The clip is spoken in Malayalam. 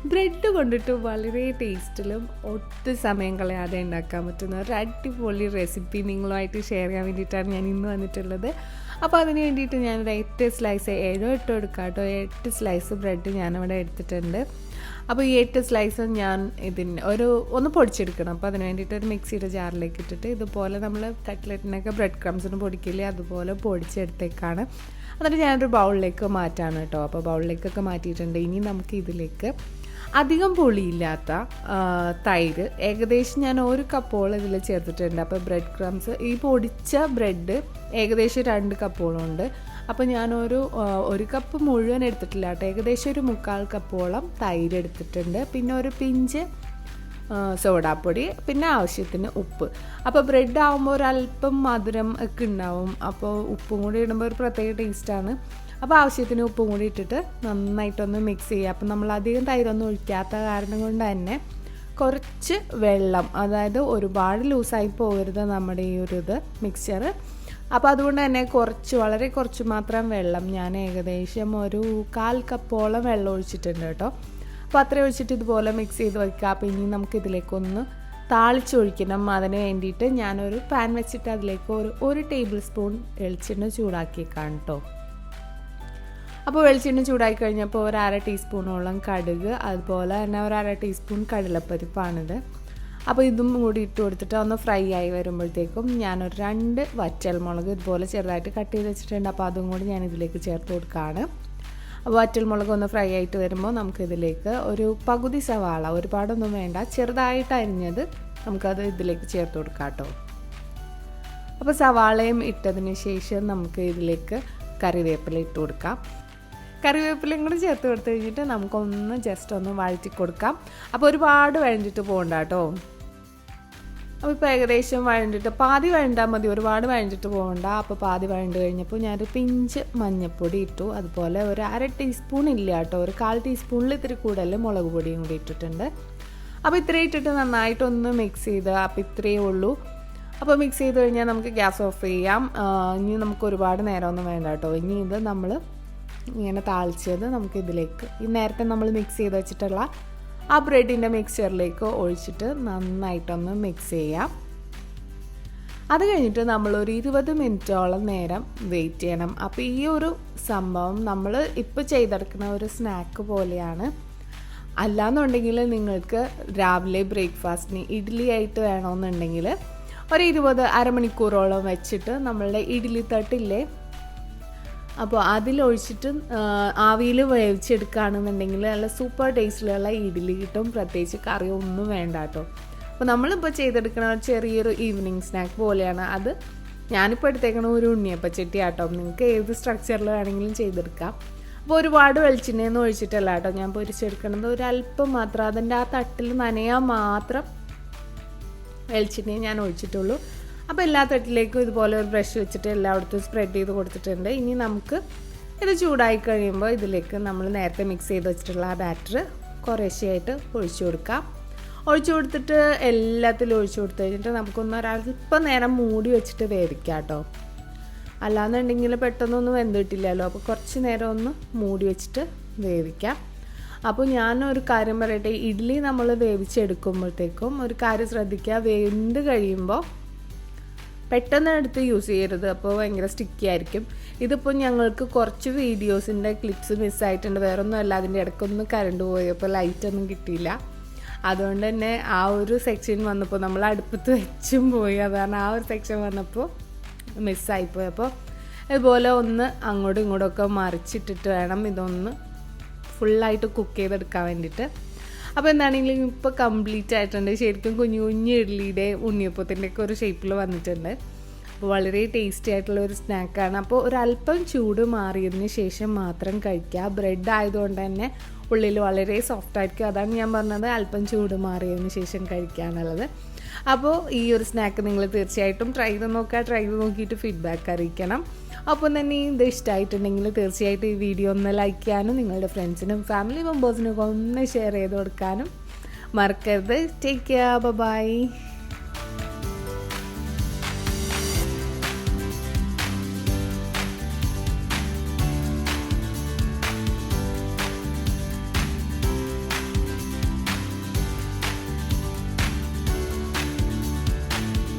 ബ്രെഡ് കൊണ്ടിട്ട് വളരെ ടേസ്റ്റിലും ഒട്ടും സമയം കളയാതെ ഉണ്ടാക്കാൻ പറ്റുന്ന ഒരു അടിപൊളി റെസിപ്പി നിങ്ങളുമായിട്ട് ഷെയർ ചെയ്യാൻ വേണ്ടിയിട്ടാണ് ഞാൻ ഇന്ന് വന്നിട്ടുള്ളത്. അപ്പോൾ അതിന് വേണ്ടിയിട്ട് ഞാനൊരു 8 സ്ലൈസ് 7-8 എടുക്കാം കേട്ടോ. 8 സ്ലൈസ് ബ്രെഡ് ഞാനിവിടെ എടുത്തിട്ടുണ്ട്. അപ്പോൾ ഈ 8 സ്ലൈസ് ഞാൻ ഒന്ന് പൊടിച്ചെടുക്കണം. അപ്പോൾ അതിന് വേണ്ടിയിട്ട് ഒരു മിക്സിയുടെ ജാറിലേക്ക് ഇട്ടിട്ട് ഇതുപോലെ നമ്മൾ കട്ട്ലറ്റിനൊക്കെ ബ്രെഡ് ക്രംസിന് പൊടിക്കില്ലേ, അതുപോലെ പൊടിച്ചെടുത്തേക്കാണ്. എന്നിട്ട് ഞാനൊരു ബൗളിലേക്ക് മാറ്റാണ് കേട്ടോ. അപ്പോൾ ബൗളിലേക്കൊക്കെ മാറ്റിയിട്ടുണ്ട്. ഇനി നമുക്ക് ഇതിലേക്ക് അധികം പുളിയില്ലാത്ത തൈര് ഏകദേശം ഞാൻ 1 കപ്പോളം ഇതിൽ ചേർത്തിട്ടുണ്ട്. അപ്പോൾ ബ്രെഡ് ക്രംസ് ഈ പൊടിച്ച ബ്രെഡ് ഏകദേശം 2 കപ്പോളം ഉണ്ട്. അപ്പോൾ ഞാനൊരു 1 കപ്പ് മുഴുവൻ എടുത്തിട്ടില്ല കേട്ടോ. ഏകദേശം ഒരു 1/4 കപ്പോളം തൈര് എടുത്തിട്ടുണ്ട്. പിന്നെ ഒരു പിഞ്ച് സോഡാപ്പൊടി, പിന്നെ ആവശ്യത്തിന് ഉപ്പ്. അപ്പോൾ ബ്രെഡ് ആകുമ്പോൾ ഒരല്പം മധുരം ഒക്കെ ഉണ്ടാവും. അപ്പോൾ ഉപ്പും കൂടി ഇടുമ്പോൾ ഒരു പ്രത്യേക ടേസ്റ്റാണ്. അപ്പോൾ ആവശ്യത്തിന് ഉപ്പും കൂടി ഇട്ടിട്ട് നന്നായിട്ടൊന്ന് മിക്സ് ചെയ്യുക. അപ്പോൾ നമ്മൾ അധികം തൈരൊന്നും ഒഴിക്കാത്ത കാരണം കൊണ്ട് തന്നെ കുറച്ച് വെള്ളം, അതായത് ഒരുപാട് ലൂസായി പോകരുത് നമ്മുടെ ഈ ഒരു മിക്സ്ചർ. അപ്പോൾ അതുകൊണ്ട് തന്നെ വളരെ കുറച്ച് മാത്രം വെള്ളം, ഞാൻ ഏകദേശം ഒരു 1/4 കപ്പോളം വെള്ളം ഒഴിച്ചിട്ടുണ്ട് കേട്ടോ. അപ്പോൾ അത്രയും ഒഴിച്ചിട്ട് ഇതുപോലെ മിക്സ് ചെയ്ത് വയ്ക്കുക. അപ്പോൾ ഇനി നമുക്കിതിലേക്കൊന്ന് താളിച്ചൊഴിക്കണം. അതിന് വേണ്ടിയിട്ട് ഞാനൊരു പാൻ വെച്ചിട്ട് അതിലേക്ക് ഒരു ടേബിൾ സ്പൂൺ വെളിച്ചെണ്ണ ചൂടാക്കിയേക്കാം കേട്ടോ. അപ്പോൾ വെളിച്ചെണ്ണ ചൂടാക്കി കഴിഞ്ഞപ്പോൾ ഒരു 1/2 ടീസ്പൂണോളം കടുക്, അതുപോലെ തന്നെ ഒരു 1/2 ടീസ്പൂൺ കടലപ്പരിപ്പാണിത്. അപ്പോൾ ഇതും കൂടി ഇട്ട് കൊടുത്തിട്ട് ഒന്ന് ഫ്രൈ ആയി വരുമ്പോഴത്തേക്കും ഞാനൊരു 2 വറ്റൽമുളക് ഇതുപോലെ ചെറുതായിട്ട് കട്ട് ചെയ്ത് വെച്ചിട്ടുണ്ട്. അപ്പോൾ അതും കൂടി ഞാൻ ഇതിലേക്ക് ചേർത്ത് കൊടുക്കുകയാണ്. അപ്പോൾ വറ്റൽമുളക് ഒന്ന് ഫ്രൈ ആയിട്ട് വരുമ്പോൾ നമുക്കിതിലേക്ക് ഒരു പകുതി സവാള, ഒരുപാടൊന്നും വേണ്ട, ചെറുതായിട്ട് അരിഞ്ഞത് നമുക്കത് ഇതിലേക്ക് ചേർത്ത് കൊടുക്കാം കേട്ടോ. അപ്പോൾ സവാളയും ഇട്ടതിന് ശേഷം നമുക്ക് ഇതിലേക്ക് കറിവേപ്പില ഇട്ട് കൊടുക്കാം. കറിവേപ്പിലയും കൂടി ചേർത്ത് കൊടുത്തു കഴിഞ്ഞിട്ട് നമുക്കൊന്ന് ജസ്റ്റ് ഒന്ന് വഴറ്റി കൊടുക്കാം. അപ്പോൾ ഒരുപാട് വഴണ്ടിട്ട് പോകണ്ട കേട്ടോ. അപ്പോൾ ഇപ്പോൾ ഏകദേശം വഴണ്ടിട്ട് പാതി വഴണ്ടാൽ മതി, ഒരുപാട് വഴണ്ടിട്ട് പോകണ്ട. അപ്പോൾ പാതി വഴണ്ട് കഴിഞ്ഞപ്പോൾ ഞാനൊരു പിഞ്ച് മഞ്ഞൾപ്പൊടി ഇട്ടു. അതുപോലെ ഒരു 1/2 ടീസ്പൂൺ ഇല്ല കേട്ടോ, ഒരു 1/4 ടീസ്പൂണിൽ ഇത്തിരി കൂടുതൽ മുളക് പൊടിയും കൂടി ഇട്ടിട്ടുണ്ട്. അപ്പോൾ ഇത്രയും ഇട്ടിട്ട് നന്നായിട്ടൊന്ന് മിക്സ് ചെയ്ത്, അപ്പോൾ ഇത്രയേ ഉള്ളൂ. അപ്പോൾ മിക്സ് ചെയ്ത് കഴിഞ്ഞാൽ നമുക്ക് ഗ്യാസ് ഓഫ് ചെയ്യാം. ഇനി നമുക്ക് ഒരുപാട് നേരമൊന്നും വേണ്ട കേട്ടോ. ഇനി ഇത് നമ്മൾ ഇങ്ങനെ താളിച്ചത് നമുക്ക് ഇതിലേക്ക് ഈ നേരത്തെ നമ്മൾ മിക്സ് ചെയ്ത് വെച്ചിട്ടുള്ള ആ ബ്രെഡിൻ്റെ മിക്സ്ചറിലേക്ക് ഒഴിച്ചിട്ട് നന്നായിട്ടൊന്ന് മിക്സ് ചെയ്യാം. അത് കഴിഞ്ഞിട്ട് നമ്മളൊരു 20 മിനിറ്റോളം നേരം വെയിറ്റ് ചെയ്യണം. അപ്പോൾ ഈ ഒരു സംഭവം നമ്മൾ ഇപ്പോൾ ചെയ്തെടുക്കുന്ന ഒരു സ്നാക്ക് പോലെയാണ്. അല്ലാന്നുണ്ടെങ്കിൽ നിങ്ങൾക്ക് രാവിലെ ബ്രേക്ക്ഫാസ്റ്റിന് ഇഡ്ഡലി ആയിട്ട് വേണമെന്നുണ്ടെങ്കിൽ ഒരു അരമണിക്കൂറോളം വെച്ചിട്ട് നമ്മളുടെ ഇഡ്ഡലി തട്ടില്ലേ, അപ്പോൾ അതിലൊഴിച്ചിട്ട് ആവിയിൽ വേവിച്ചെടുക്കുകയാണെന്നുണ്ടെങ്കിൽ നല്ല സൂപ്പർ ടേസ്റ്റിലുള്ള ഇഡ്ഡലി കിട്ടും. പ്രത്യേകിച്ച് കറിയൊന്നും വേണ്ട കേട്ടോ. അപ്പോൾ നമ്മളിപ്പോൾ ചെയ്തെടുക്കുന്ന ചെറിയൊരു ഈവനിങ് സ്നാക്ക് പോലെയാണ് അത്. ഞാനിപ്പോൾ എടുത്തേക്കണ ഒരു ഉണ്ണിയപ്പച്ചട്ടി കേട്ടോ. നിങ്ങൾക്ക് ഏത് സ്ട്രക്ചറിൽ വേണമെങ്കിലും ചെയ്തെടുക്കാം. അപ്പോൾ ഒരുപാട് വെളിച്ചെണ്ണയൊന്നും ഒഴിച്ചിട്ടല്ല കേട്ടോ ഞാൻ പൊരിച്ചെടുക്കണത്, ഒരല്പം മാത്രം, അതിൻ്റെ ആ തട്ടിൽ നനയാൻ മാത്രം വെളിച്ചെണ്ണയെ ഞാൻ ഒഴിച്ചിട്ടുള്ളൂ. അപ്പോൾ എല്ലാ തട്ടിലേക്കും ഇതുപോലെ ഒരു ബ്രഷ് വെച്ചിട്ട് എല്ലായിടത്തും സ്പ്രെഡ് ചെയ്ത് കൊടുത്തിട്ടുണ്ട്. ഇനി നമുക്ക് ഇത് ചൂടായി കഴിയുമ്പോൾ ഇതിലേക്ക് നമ്മൾ നേരത്തെ മിക്സ് ചെയ്ത് വെച്ചിട്ടുള്ള ആ ബാറ്റർ കുറേശ്ശെയായിട്ട് ഒഴിച്ചു കൊടുക്കാം. ഒഴിച്ചു കൊടുത്തിട്ട് എല്ലാത്തിലും ഒഴിച്ചു കൊടുത്തു കഴിഞ്ഞിട്ട് നമുക്കൊന്ന് ഒരല്പം നേരം മൂടി വെച്ചിട്ട് വേവിക്കാം കേട്ടോ. അല്ലാന്നുണ്ടെങ്കിൽ പെട്ടെന്നൊന്നും വെന്തിട്ടില്ലല്ലോ. അപ്പോൾ കുറച്ച് നേരം ഒന്ന് മൂടി വെച്ചിട്ട് വേവിക്കാം. അപ്പോൾ ഞാനൊരു കാര്യം പറയട്ടെ, ഇഡ്ഡലി നമ്മൾ വേവിച്ചെടുക്കുമ്പോഴത്തേക്കും ഒരു കാര്യം ശ്രദ്ധിക്കുക, വെന്ത് കഴിയുമ്പോൾ പെട്ടെന്ന് എടുത്ത് യൂസ് ചെയ്യരുത്. അപ്പോൾ ഭയങ്കര സ്റ്റിക്കി ആയിരിക്കും. ഇതിപ്പോൾ ഞങ്ങൾക്ക് കുറച്ച് വീഡിയോസിൻ്റെ ക്ലിപ്സ് മിസ്സായിട്ടുണ്ട്. വേറെ ഒന്നും അല്ല, അതിൻ്റെ ഇടയ്ക്കൊന്ന് കറണ്ട് പോയപ്പോൾ ലൈറ്റൊന്നും കിട്ടിയില്ല. അതുകൊണ്ട് തന്നെ ആ ഒരു സെക്ഷൻ വന്നപ്പോൾ നമ്മൾ അടുപ്പത്ത് വെച്ചും പോയി, അതാണ് ആ ഒരു സെക്ഷൻ വന്നപ്പോൾ മിസ്സായിപ്പോയി. അപ്പോൾ ഇതുപോലെ ഒന്ന് അങ്ങോട്ടും ഇങ്ങോട്ടുമൊക്കെ മറിച്ചിട്ടിട്ട് വേണം ഇതൊന്ന് ഫുള്ളായിട്ട് കുക്ക് ചെയ്തെടുക്കാൻ വേണ്ടിയിട്ട്. അപ്പോൾ എന്താണെങ്കിലും ഇപ്പോൾ കംപ്ലീറ്റ് ആയിട്ടുണ്ട്. ശരിക്കും കുഞ്ഞു കുഞ്ഞു ഇഡ്ഡലിയുടെ ഉണ്ണിയപ്പത്തിൻ്റെയൊക്കെ ഒരു ഷേപ്പിൽ വന്നിട്ടുണ്ട്. അപ്പോൾ വളരെ ടേസ്റ്റി ആയിട്ടുള്ള ഒരു സ്നാക്കാണ്. അപ്പോൾ ഒരല്പം ചൂട് മാറിയതിന് ശേഷം മാത്രം കഴിക്കുക. ബ്രെഡ് ആയതുകൊണ്ട് തന്നെ ഉള്ളിൽ വളരെ സോഫ്റ്റ് ആയിരിക്കും. അതാണ് ഞാൻ പറഞ്ഞത് അല്പം ചൂട് മാറിയതിന് ശേഷം കഴിക്കാനുള്ളത്. അപ്പോൾ ഈ ഒരു സ്നാക്ക് നിങ്ങൾ തീർച്ചയായിട്ടും ട്രൈ ചെയ്ത് നോക്കുക. ട്രൈ ചെയ്ത് നോക്കിയിട്ട് ഫീഡ്ബാക്ക് അറിയിക്കണം. അപ്പം തന്നെ ഇത് ഇഷ്ടമായിട്ടുണ്ടെങ്കിൽ തീർച്ചയായിട്ടും ഈ വീഡിയോ ഒന്ന് ലൈക്ക് ചെയ്യാനും നിങ്ങളുടെ ഫ്രണ്ട്സിനും ഫാമിലി മെമ്പേഴ്സിനും ഒക്കെ ഒന്ന് ഷെയർ ചെയ്ത് കൊടുക്കാനും മറക്കരുത്. Take care, by.